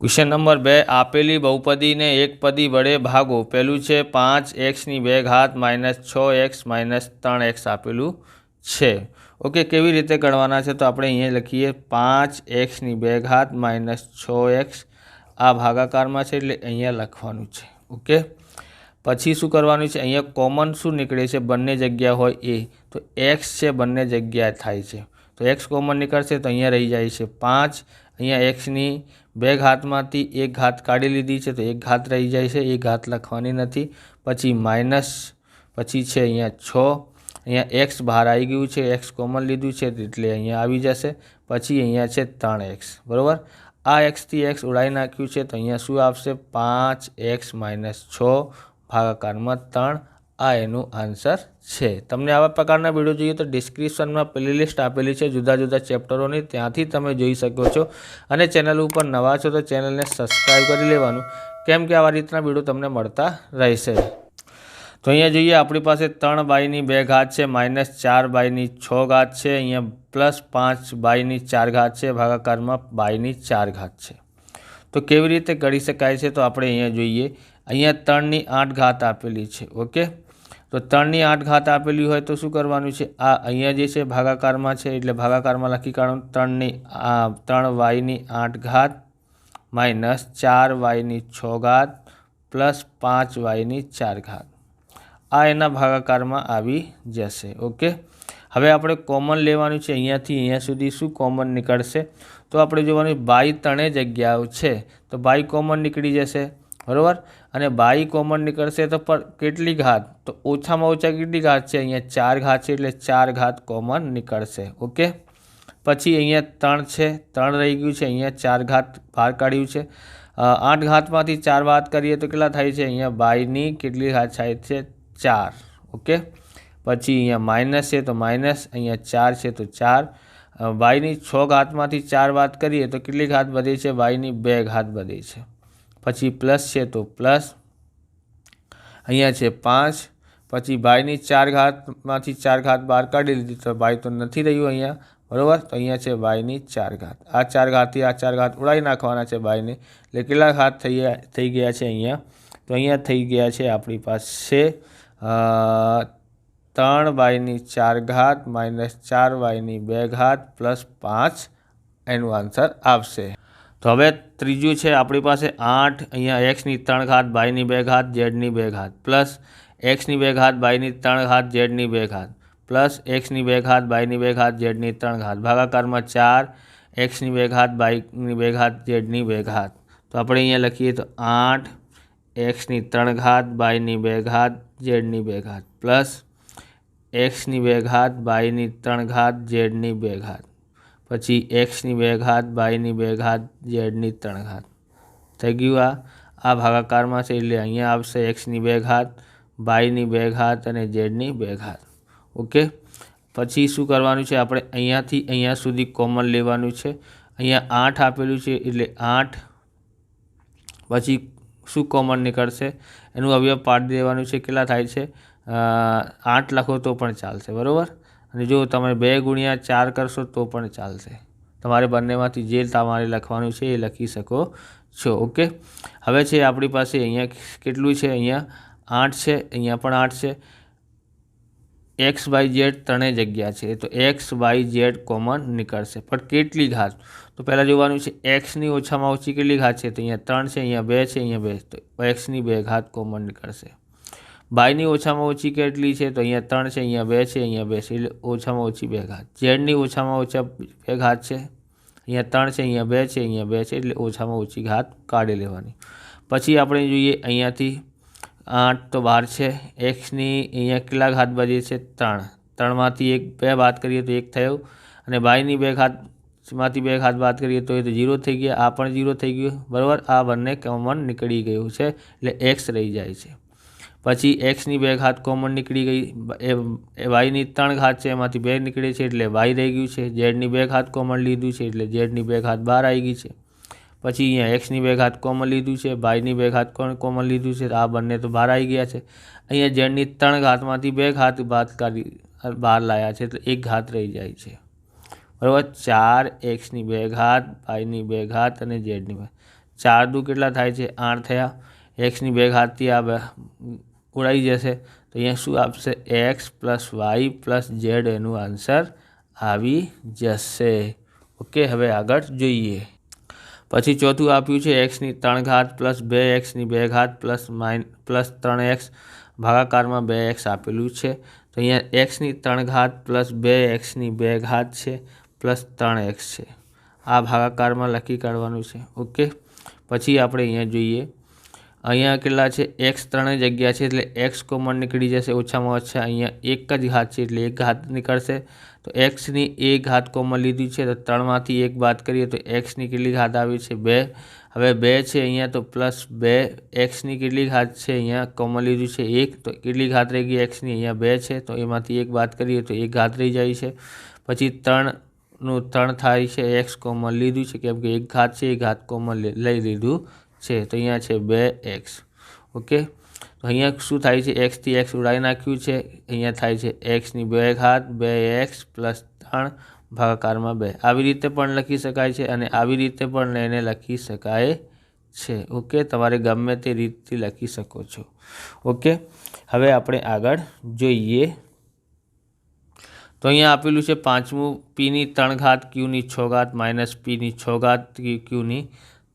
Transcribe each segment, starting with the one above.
Question number 2 आपेली बहुपदी ने एक पदी वडे भागो। पहलू है 5x² minus 6x minus 3x आपेलू है। ओके, केवी रीते गणवाना है तो આપણે અહીંયા લખીએ 5x² माइनस 6x आ भागाकार में है એટલે અહીંયા લખવાનું છે। ओके, પછી શું કરવાનું છે, અહીંયા કોમન શું નીકળે છે, બંને જગ્યા હોય એ તો x છે બંને જગ્યાએ થાય છે તો x કોમન નીકળશે તો અહીંયા રહી જાય છે 5। અહીંયા x ની 2 ઘાતમાંથી 1 ઘાત કાઢી લીધી છે તો 1 ઘાત રહી જાય છે, 1 ઘાત લખવાની નથી। પછી માઇનસ પછી છે અહીંયા 6। અહીંયા x બહાર આવી ગયું છે, x કોમન લીધું છે એટલે અહીંયા આવી જશે। પછી અહીંયા છે 3x બરાબર। આ x થી x ઉડાવી નાખ્યું છે તો અહીંયા શું આવશે 5x માઇનસ 6 ભાગાકારમાં 3। આ એનું આન્સર છે। તમને આવા પ્રકારના વિડીયો જોઈએ તો ડિસ્ક્રિપ્શનમાં પ્લેલિસ્ટ આપેલી છે જુદા જુદા ચેપ્ટરોની, ત્યાંથી તમે જોઈ શકો છો। અને ચેનલ ઉપર નવા છો તો ચેનલને સબસ્ક્રાઈબ કરી લેવાનું, કેમ કે આવા રીતના વિડીયો તમને મળતા રહેશે। તો અહીંયા જોઈએ આપણી પાસે 3/2 છે માઇનસ 4/6 છે, અહીંયા પ્લસ 5/4 છે ભાગાકારમાં 2/4 છે। તો કેવી રીતે કરી શકાય છે તો આપણે અહીંયા જોઈએ। અહીંયા 3/8 આપેલી છે। ઓકે, તો 3/8 આપેલી હોય તો શું કરવાનું છે, આ અહીંયા જે છે ભાગાકારમાં છે એટલે ભાગાકારમાં લખી કાઢવાનું 3y8 minus 4y6 plus 5y4 આ એના ભાગાકારમાં આવી જશે। ઓકે, હવે આપણે કોમન લેવાનું છે, અહીંયાથી અહીંયા સુધી શું કોમન નીકળશે તો આપણે જોવાનું બાય 3 જગ્યાઓ છે તો બાય કોમન નીકળી જશે બરાબર। અને બાય કોમન નીકળશે તો પર કેટલી ઘાત તો ઓછામાં ઓછા કેટલી ઘાત છે, અહીંયા 4 ઘાત છે એટલે 4 ઘાત કોમન નીકળશે। ઓકે, પછી અહીંયા 3 છે, 3 રહી ગયું છે, અહીંયા 4 ઘાત બહાર કાઢ્યું છે। 8 ઘાતમાંથી 4 બાદ કરીએ તો કેટલા થાય છે, અહીંયા બાયની કેટલી ઘાત થાય છે 4। ઓકે, પછી અહીંયા માઇનસ છે તો માઇનસ, અહીંયા 4 છે તો 4। બાયની 6 ઘાતમાંથી 4 બાદ કરીએ તો કેટલી ઘાત વધે છે, બાયની 2 ઘાત વધે છે। પછી પ્લસ છે તો પ્લસ, અહીંયા છે 5। પછી બાયની 4 ઘાતમાંથી 4 ઘાત બહાર કાઢી લીધી તો બાય તો નથી રહ્યું અહીંયા બરાબર, તો અહીંયા છે બાયની 4 ઘાત। આ 4 ઘાતથી આ 4 ઘાત ઉડાવી નાખવાના છે બાયને, એટલે કેટલા ઘાત થઈ ગયા છે અહીંયા તો અહીંયા થઈ ગયા છે આપણી પાસે 3/4 માઇનસ 4y2 પ્લસ 5 એનું આન્સર આવશે। તો હવે ત્રીજું છે આપણી પાસે 8, અહીંયા x ની 3 ઘાત બાયની 2 ઘાત z ની 2 ઘાત પ્લસ x ની 2 ઘાત બાયની 3 ઘાત z ની 2 ઘાત પ્લસ x ની 2 ઘાત બાયની 2 ઘાત z ની 3 ઘાત ભાગાકારમાં 4 x ની 2 ઘાત બાયની 2 ઘાત z ની 2 ઘાત। તો આપણે અહીંયા લખીએ તો 8 x ની 3 ઘાત બાયની 2 ઘાત z ની 2 ઘાત પ્લસ x ની 2 ઘાત બાયની 3 ઘાત z ની 2 ઘાત પછી x ની 2 ઘાત બાયની 2 ઘાત z ની 3 ઘાત થઈ ગયું। આ ભાગાકારમાં છે એટલે અહીંયા આવશે x ની 2 ઘાત બાયની 2 ઘાત અને z ની 2 ઘાત। ઓકે, પછી શું કરવાનું છે, આપણે અહીંયાથી અહીંયા સુધી કોમન લેવાનું છે। અહીંયા 8 આપેલું છે એટલે 8 પછી શું કોમન નીકળશે એનું અવયવ પાડી દેવાનું છે, કેટલા થાય છે 8 લખો તો પણ ચાલશે બરાબર। અને જો તમે 2 ગુણ્યા 4 કરશો તો પણ ચાલશે, તમારે બંનેમાંથી જે તમારે લખવાનું છે એ લખી શકો છો। ઓકે, હવે છે આપણી પાસે અહીંયા કેટલું છે, અહીંયા 8 છે, અહીંયા પણ 8 છે। x/z ત્રણેય જગ્યા છે તો x/z કોમન નીકળશે, પણ કેટલી ઘાત તો પહેલાં જોવાનું છે x ની ઓછામાં ઓછી કેટલી ઘાત છે તો અહીંયા 3 છે, અહીંયા 2 છે, અહીંયા 2 તો x ની 2 ઘાત કોમન નીકળશે। બાયની ઓછામાં ઓછી કેટલી છે તો અહીંયા 3 છે, અહીંયા 2 છે, અહીંયા 2 છે એટલે ઓછામાં ઓછી 2 ઘાત। z ની ઓછામાં ઓછા 2 ઘાત છે, અહીંયા 3 છે, અહીંયા 2 છે, અહીંયા 2 છે એટલે ઓછામાં ઓછી ઘાત કાઢી લેવાની। પછી આપણે જોઈએ અહીંયાથી 8 તો બહાર છે, x ની અહીંયા કેટલા ઘાત બચે છે 3, 3માંથી 2 બાદ કરીએ તો 1 થયો, અને બાયની 2 ઘાતમાંથી 2 ઘાત બાદ કરીએ તો એ તો 0 થઈ ગયા, આ પણ 0 થઈ ગયું બરાબર। આ બંને કોમન નીકળી ગયું છે એટલે x રહી જાય છે। પછી x ની 2 ઘાત કોમન નીકળી ગઈ, y ની 3 ઘાત છે એમાંથી 2 નીકળે છે એટલે y રહી ગયું છે। z ની 2 ઘાત કોમન લીધું છે એટલે z ની 2 ઘાત બહાર આવી ગઈ છે। પછી અહીંયા x ની 2 ઘાત કોમન લીધું છે, y ની 2 ઘાત કોમન લીધું છે, આ બંને તો બહાર આવી ગયા છે। અહીંયા z ની 3 ઘાતમાંથી 2 ઘાત બાદ કરી બહાર લાવ્યા છે તો 1 ઘાત રહી જાય છે બરાબર। 4 x ની 2 ઘાત y ની 2 ઘાત અને z ની 2 4 દુ કેટલા થાય છે 8 થયા, એક્સની બે ઘાતથી આ ઉડાઈ જશે તો અહીંયા શું આપશે x plus y plus z એનું આન્સર આવી જશે. ઓકે, હવે આગળ જોઈએ. પછી ચોથું આપ્યું છે એક્સની 3 ઘાત પ્લસ 2 બે ઘાત પ્લસ 3x ભાગાકારમાં 2x આપેલું છે. તો અહીંયા એક્સની 3 ઘાત પ્લસ 2 બે ઘાત છે પ્લસ 3x છે. આ ભાગાકારમાં લખી કાઢવાનું છે. ઓકે, પછી આપણે અહીંયા જોઈએ. અહીંયા કેટલા છે એક્સ 3 જગ્યા છે એટલે એક્સ કોમન નીકળી જશે. ઓછામાં ઓછા અહીંયા એક જ ઘાત છે એટલે એક ઘાત નીકળશે. તો એક્સની એક ઘાત કોમન લીધી છે તો 3માંથી 1 બાદ કરીએ તો એક્સની કેટલી ઘાત આવી છે 2. હવે 2 છે અહીંયા તો પ્લસ 2 એક્સની કેટલી ઘાત છે અહીંયા કોમન લીધું છે 1 તો કેટલી ઘાત રહી ગઈ એક્સની અહીંયા 2 છે તો એમાંથી 1 બાદ કરીએ તો 1 ઘાત રહી જાય છે. પછી 3 થાય છે એક્સ કોમન લીધું છે કેમ કે 1 ઘાત છે એ ઘાત કોમન લઈ લીધું છે તો અહીંયા છે 2x. ઓકે, તો અહીંયા શું થાય છે એક્સથી એક્સ ઉડાવી નાખ્યું છે. અહીંયા થાય છે એક્સની બે ઘાત 2x પ્લસ 3 ભાગાકારમાં 2. આવી રીતે પણ લખી શકાય છે અને આવી રીતે પણ એને લખી શકાય છે. ઓકે, તમારે ગમે તે રીતથી લખી શકો છો. ઓકે, હવે આપણે આગળ જોઈએ. તો અહીંયા આપેલું છે પાંચમું પીની 3 ઘાત ક્યુની 6 ઘાત માઇનસ પીની 6 ઘાત ક્યુની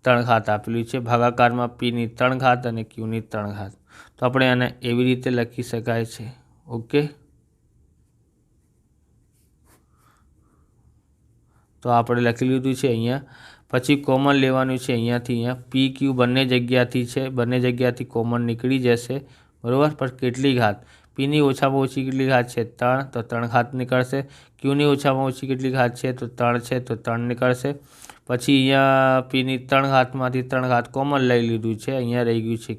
3 ઘાત આપેલી છે. ભાગાકારમાં પીની 3 ઘાત અને ક્યુની 3 ઘાત. તો આપણે આને એવી રીતે લખી શકાય છે. ઓકે, તો આપણે લખી લીધું છે અહીંયા. પછી કોમન લેવાનું છે અહીંયાથી અહીંયા પી ક્યુ બંને જગ્યાથી કોમન નીકળી જશે બરાબર. પણ કેટલી ઘાત પીની ઓછામાં ઓછી કેટલી ઘાત છે 3 તો 3 ઘાત નીકળશે. ક્યુની ઓછામાં ઓછી કેટલી ઘાત છે તો 3 છે તો 3 નીકળશે. પછી અહીંયા પીની 3 ઘાતમાંથી 3 ઘાત કોમન લઈ લીધું છે. અહીંયા રહી ગયું છે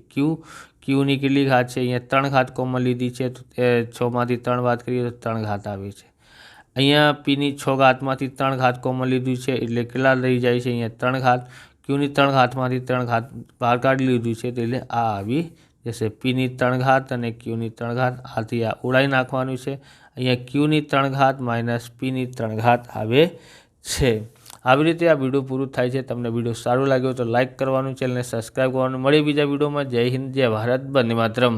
ક્યુની કેટલી ઘાત છે અહીંયા 3 ઘાત કોમન લીધી છે તો 6માંથી 3 બાદ કરીએ તો 3 ઘાત આવે છે. અહીંયા પીની 6 ઘાતમાંથી 3 ઘાત કોમન લીધું છે એટલે કેટલા રહી જાય છે અહીંયા 3 ઘાત. ક્યુની 3 ઘાતમાંથી 3 ઘાત બહાર કાઢી લીધું છે એટલે આ આવી જશે પીની 3 ઘાત અને ક્યુની 3 ઘાત. આથી આ ઉડાવી નાખવાનું છે. અહીંયા ક્યુની 3 ઘાત માઇનસ પીની 3 ઘાત આવે છે. આવી રીતે આ વિડીયો પૂરું થાય છે. તમને વિડીયો સારું લાગ્યો તો લાઇક કરવાનું, ચેનલને સબસ્ક્રાઈબ કરવાનું. મળીએ બીજા વિડીયોમાં. જય હિન્દ, જય ભારત, વંદે માતરમ.